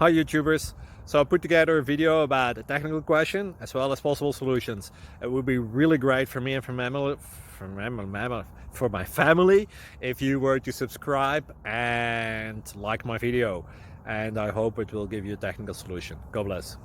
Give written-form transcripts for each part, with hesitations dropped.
Hi YouTubers. So I put together a video about a technical question as well as possible solutions. It would be really great for me and for my family if you were to subscribe and like my video. And I hope it will give you a technical solution. God bless.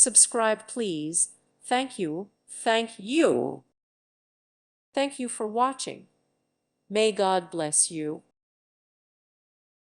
Subscribe, please. Thank you. Thank you. Thank you for watching. May God bless you.